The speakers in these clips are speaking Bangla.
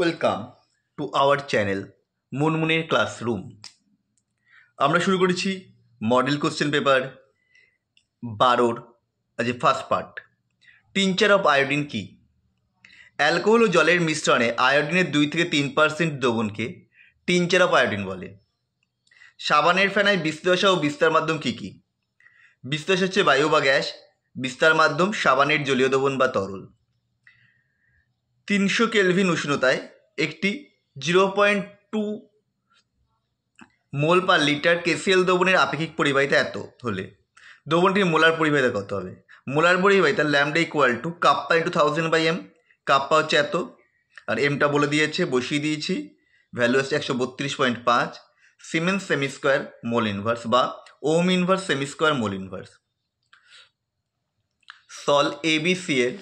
ওয়েলকাম টু আওয়ার চ্যানেল মুনমুনের ক্লাসরুম। আমরা শুরু করেছি মডেল কোশ্চেন পেপার 12 আজ first part. Tincture of iodine কি? অ্যালকোহল ও জলের মিশ্রণে আয়োডিনের 2-3% দ্রবণকে টিনচার অফ আয়োডিন বলে। সাবানের ফেনায় বিস্তার ও বিস্তার মাধ্যম কি কি? বিস্তার হচ্ছে বায়ু বা গ্যাস, বিস্তার মাধ্যম সাবানের জলীয় দ্রবণ বা তরল। 300 কেলভিন উষ্ণতায় একটি 0.2 মোল পার লিটার কেসিএল দ্রবণের আপেক্ষিক পরিবাহিতা এত হলে দ্রবণটির মোলার পরিবাহিতা কত হবে? মোলার পরিবাহিতা lambda equal to kappa into 1000/m। Kappa হচ্ছে এত, আর এমটা বলে দিয়েছে, বসিয়ে দিয়েছি। ভ্যালু হচ্ছে 132.5 siemens semi square mole inverse বা ohm inverse semi square mole inverse. সল এবিসি এর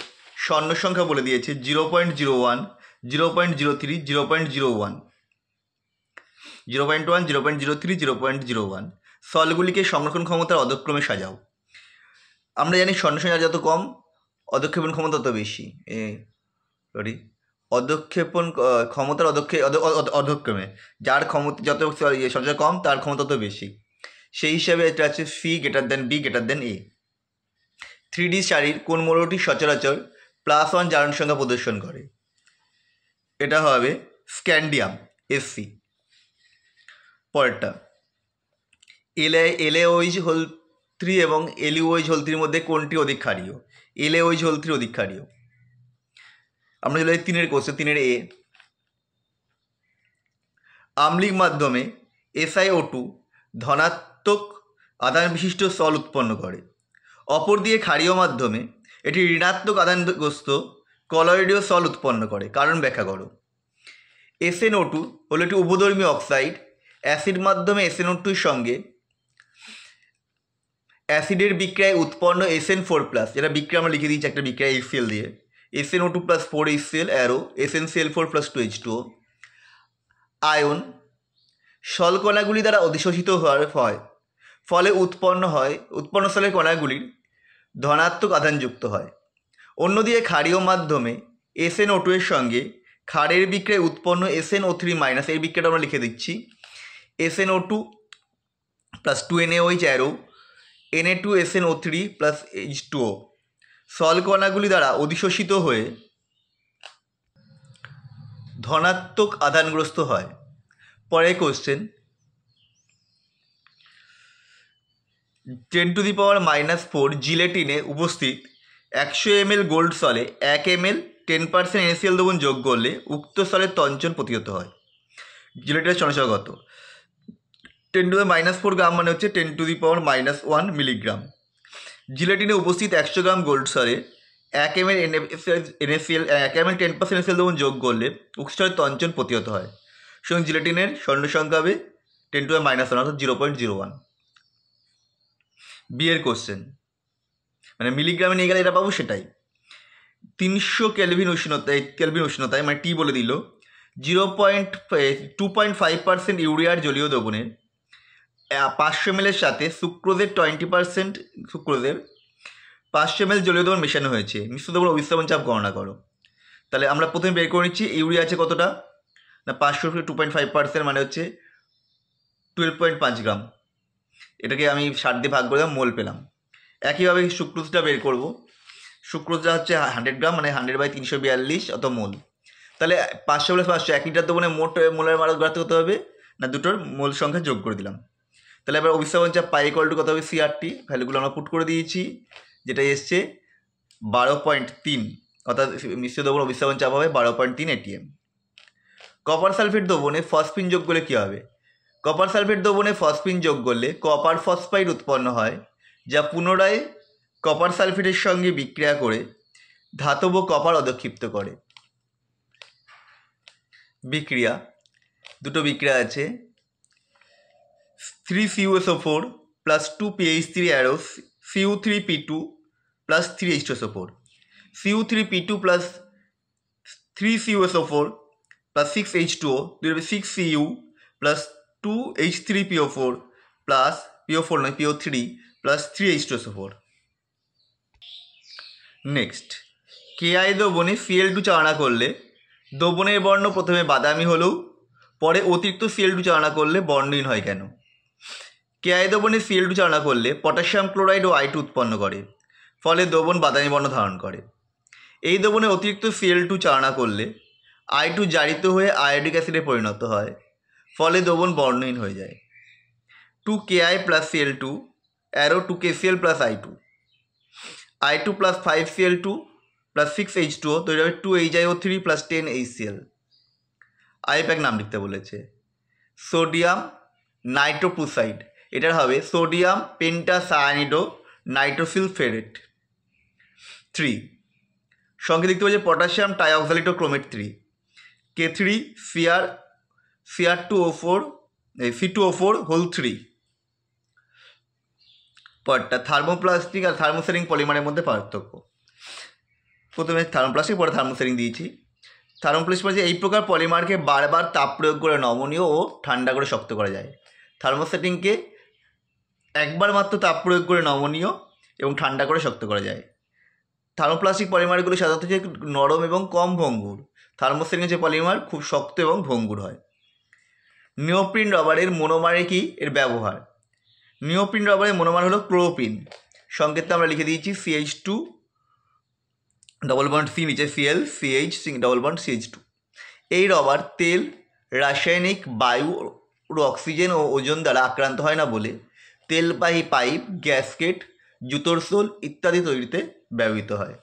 স্বর্ণ সংখ্যা বলে দিয়েছে 0.01, 0.03, 0.01, 0.1, 0.03, 0.01। সলগুলিকে সংরক্ষণ ক্ষমতার অধক্রমে সাজাও। আমরা জানি স্বর্ণ সংখ্যা যত কম অধক্ষেপণ ক্ষমতা তত বেশি। অধক্ষেপণ ক্ষমতার অধক্রমে যার ক্ষমতা যত সঞ্চয় কম তার ক্ষমতা তত বেশি। সেই হিসাবে এটা আছে C greater than B greater than A. 3D সারির কোন মৌলটি সচরাচর +1 জারণ সংখ্যা প্রদর্শন করে? এটা হবে স্ক্যান্ডিয়াম Sc। পরেরটা, LaOH হোল 3 এবং LuOH হোল 3 মধ্যে কোনটি অধিক ক্ষারীয়? LaOH হোল 3 অধিক ক্ষারীয়। আমরা চলে যাই 3-এর কোশ্চেন, 3-এর এ। আম্লিক মাধ্যমে SiO2 ধনাত্মক আধান বিশিষ্ট সল উৎপন্ন করে। অপর দিয়ে ক্ষারীয় মাধ্যমে এটি ঋণাত্মক আধানগ্রস্ত কলয়েডীয় সল উৎপন্ন করে। কারণ ব্যাখ্যা করো। SnO2 হলো একটি উভধর্মী অক্সাইড। অ্যাসিড মাধ্যমে SnO2 সঙ্গে অ্যাসিডের বিক্রিয়ায় উৎপন্ন SN4+, যেটা বিক্রিয়া আমরা লিখে দিয়েছি একটা বিক্রিয়া HCl দিয়ে, SnO2 + 4 HCl arrow SnCl4 + 2 H2O ion সলকণাগুলি দ্বারা অধিশোষিত হয়, ফলে উৎপন্ন সলের কণাগুলির ধনাত্মক আধানযুক্ত হয়। অন্যদিকে ক্ষারীয় মাধ্যমে SnO2 এর সঙ্গে ক্ষারের বিক্রিয়ায় উৎপন্ন SnO3- এর বিক্রিয়াটা আমরা লিখে দিচ্ছি SnO2 + 2NaOH arrow Na2SnO3 + H2O সলকণাগুলি দ্বারা অধিশোষিত হয়ে ধনাত্মক আধানগ্রস্ত হয়। পরের কোশ্চেন, 10⁻⁻4 জিলেটিনে উপস্থিত 100 ml গোল্ড সলে 1 ml 10% NaCl দ্রবণ যোগ করলে উক্ত সলের তঞ্চন প্রতিহত হয়। জিলেটিনের সংখ্যা কত? 10⁻⁻4 গ্রাম মানে হচ্ছে 10⁻⁻1 মিলিগ্রাম। জিলেটিনে উপস্থিত 100 গ্রাম গোল্ড সলে 1 ml NaCl 1 ml 10% NaCl দ্রবণ যোগ করলে উক্ত সলের তঞ্চন প্রতিহত হয়। সুতরাং জিলেটিনের স্বর্ণ সংখ্যা হবে 10⁻⁻1 অর্থাৎ 0.01। বিয়ের কোশ্চেন, মানে মিলিগ্রামে নিয়ে গেলে এটা পাবো সেটাই। 300 কেলভিন উষ্ণতায় মানে টি বলে দিল 2.5% ইউরিয়ার জলীয় দ্রবণের 500 ml এর সাথে সুক্রোজের 20% সুক্রোজের 500 ml জলীয় দ্রবণ মেশানো হয়েছে। মিশ্র দ্রবণ অভিস্রাবণ চাপ গণনা করো। তাহলে আমরা প্রথমে বের করে নিচ্ছি ইউরিয়া আছে কতটা না 500 2.5% মানে হচ্ছে 12.5 গ্রাম। এটাকে আমি 60 দিয়ে ভাগ করে মোল পেলাম। একইভাবে সুক্রোজটা বের করব। সুক্রোজটা হচ্ছে 100 গ্রাম মানে 100/342 অত মোল। তাহলে 500 + 500 1 লিটার দ্রবণে মোট মোলের মাত্রা কত হবে না দুটোর মোল সংখ্যা যোগ করে দিলাম। তাহলে এবার অভিস্রাবণ চাপ পাই ইকুয়াল টু কত হবে CRT, ভ্যালুগুলো আমরা পুট করে দিয়েছি, যেটা এসছে 12.3, অর্থাৎ মিশ্র দ্রবণ অভিস্রাবণ চাপ হবে 12.3 ATM। কপার সালফেট দ্রবণে ফসফিন যোগ করলে কী হবে? কপার সালফেট দ্রবণে ফসফিন যোগ করলে কপার ফসফাইড উৎপন্ন হয়, যা পুনরায় কপার সালফেটের সঙ্গে বিক্রিয়া করে ধাতব কপার অধক্ষিপ্ত করে। বিক্রিয়া, দুটো বিক্রিয়া আছে, 3CuSO4 + 2PH3 arrow Cu3P2 + 3H2SO4 Cu3P2 + 3CuSO4 + 6H2O 6Cu + 2H3PO4 PO3 + 3H2SO4। Next, KI দ্রবণে Cl2 চালনা করলে দ্রবণের বর্ণ প্রথমে বাদামি হলেও পরে অতিরিক্ত Cl2 চালনা করলে বর্ণহীন হয় কেন? কেআই দ্রবণে Cl2 চালনা করলে পটাশিয়াম ক্লোরাইড ও I2 উৎপন্ন করে, ফলে দ্রবণ বাদামি বর্ণ ধারণ করে। এই দ্রবণে অতিরিক্ত Cl2 চালনা করলে I2 জারিত হয়ে আয়োডিক অ্যাসিডে পরিণত হয়, ফলে দ্রবণ বর্ণহীন হয়ে যায়। 2Ki plus Cl2 arrow 2KCl plus I2 plus 5Cl2 plus 6H2O তৈরি হবে 2HiO3 plus 10HCl। আইপ্যাক নাম লিখতে বলেছে। সোডিয়াম নাইট্রোপ্রুসাইড, এটার হবে সোডিয়াম পেন্টাসায়ানিডো নাইট্রোফিল ফেরেট 3। সঙ্গে লিখতে বলেছে potassium trioxalato chromate 3 K3 Cr2O4 C2O4 whole 3। পরটা থার্মোপ্লাস্টিক আর থার্মোসেরিং পলিমারের মধ্যে পার্থক্য। প্রথমে থার্মোপ্লাস্টিক, পরে থার্মোসেরিং দিয়েছি। থার্মোপ্লাস্টিক বলছে এই প্রকার পলিমারকে বারবার তাপ প্রয়োগ করে নমনীয় ও ঠান্ডা করে শক্ত করা যায়। থার্মোসেটিংকে একবার মাত্র তাপ প্রয়োগ করে নমনীয় এবং ঠান্ডা করে শক্ত করা যায়। থার্মোপ্লাস্টিক পলিমারগুলি সাধারণত যে নরম এবং কম ভঙ্গুর, থার্মোসেটিং যে পলিমার খুব শক্ত এবং ভঙ্গুর হয়। নিওপ্রিন রবারের মোনোমারে কি এর ব্যবহার? নিওপ্রিন রবারের মোনোমার হলো ক্লোরোপ্রিন, সংকেতটা আমরা লিখে দিয়েছি CH2 ডবল বন্ড সি, নিচে Cl CH double bond CH2। এই রবার তেল, রাসায়নিক, বায়ু, অক্সিজেন ও ওজোন দ্বারা আক্রান্ত হয় না বলে তেলবাহী পাইপ, গ্যাসকেট, জুতোর সোল ইত্যাদি তৈরিতে ব্যবহৃত হয়।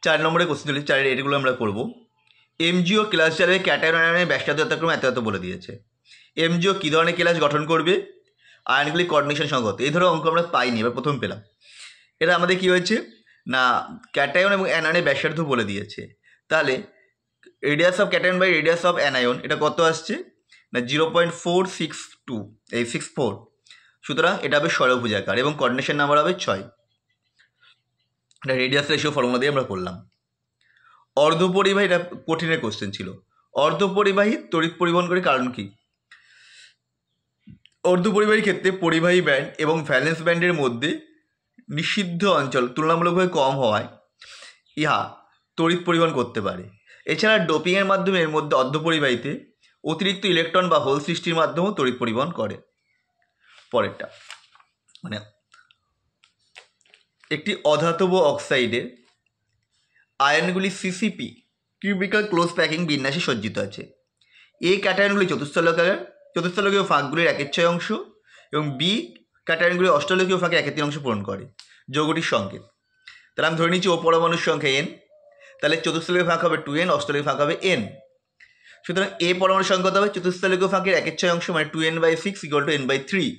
4 নম্বরের কোশ্চেন চলে, 4 এগুলো আমরা করব। এমজিও ক্লাস যাবে ক্যাটায়ন আয়নের ব্যাসার্ধ যথাক্রমে এত বলে দিয়েছে। এমজিও কী ধরনের ক্লাস গঠন করবে? আয়নগুলি কোঅর্ডিনেশন সঙ্গত। এই ধরনের অঙ্ক আমরা পাইনি, এবার প্রথম পেলাম। এটা আমাদের কি হয়েছে না ক্যাটায়ন এবং অ্যানায়নের ব্যাসার্ধ বলে দিয়েছে। তাহলে radius of cation by radius of anion এটা কত আসছে না 0.462 সুতরাং এটা হবে ষড়ভুজাকার এবং কোঅর্ডিনেশন নাম্বার হবে 6। এটা রেডিয়াস রেশিও ফর্মুলা দিয়ে আমরা করলাম। অর্ধপরিবাহী, এটা কঠিনের কোশ্চেন ছিল। অর্ধপরিবাহী তড়িৎ পরিবহন করে কারণ কি? অর্ধপরিবাহীর ক্ষেত্রে পরিবাহী ব্যান্ড এবং ভ্যালেন্স ব্যান্ডের মধ্যে নিষিদ্ধ অঞ্চল তুলনামূলকভাবে কম হওয়ায় ইহা তড়িৎ পরিবহন করতে পারে। এছাড়া ডোপিংয়ের মাধ্যমে এর মধ্যে অর্ধপরিবাহীতে অতিরিক্ত ইলেকট্রন বা হোল সৃষ্টির মাধ্যমেও তড়িৎ পরিবহন করে। পরেরটা মানে একটি অধাতব অক্সাইডের আয়নগুলি সিসিপি কিউবিক্যাল ক্লোজ প্যাকিং বিন্যাসে সজ্জিত আছে। এই ক্যাটায়নগুলি চতুস্থলকীয় ফাঁকগুলির 1/6 অংশ এবং বি ক্যাটায়নগুলি অষ্টলকীয় ফাঁকে 1/3 অংশ পূরণ করে। যৌগটির সংকেত, তাহলে আমি ধরে নিচ্ছি ও পরমাণুর সংখ্যা n, তাহলে চতুস্থলকীয় ফাঁক হবে 2n, অষ্টলকীয় ফাঁক হবে n। সুতরাং এ পরমাণুর সংখ্যা হবে চতুস্থলকীয় ফাঁকের 1/6 অংশ মানে 2n/6 = n/3,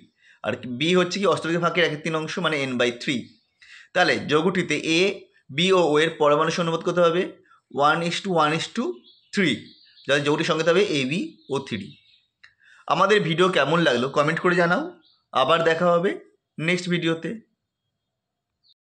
আর বি হচ্ছে কি অষ্টলকীয় ফাঁকের 1/3 অংশ মানে n/3। তাহলে যৌগটিতে এ, বি ও এর পরমাণুর অনুপাত কত হবে 1:1:3, যাতে যৌগটির সংকেত হবে AbO3। আমাদের ভিডিও কেমন লাগলো কমেন্ট করে জানাও। আবার দেখা হবে নেক্সট ভিডিওতে।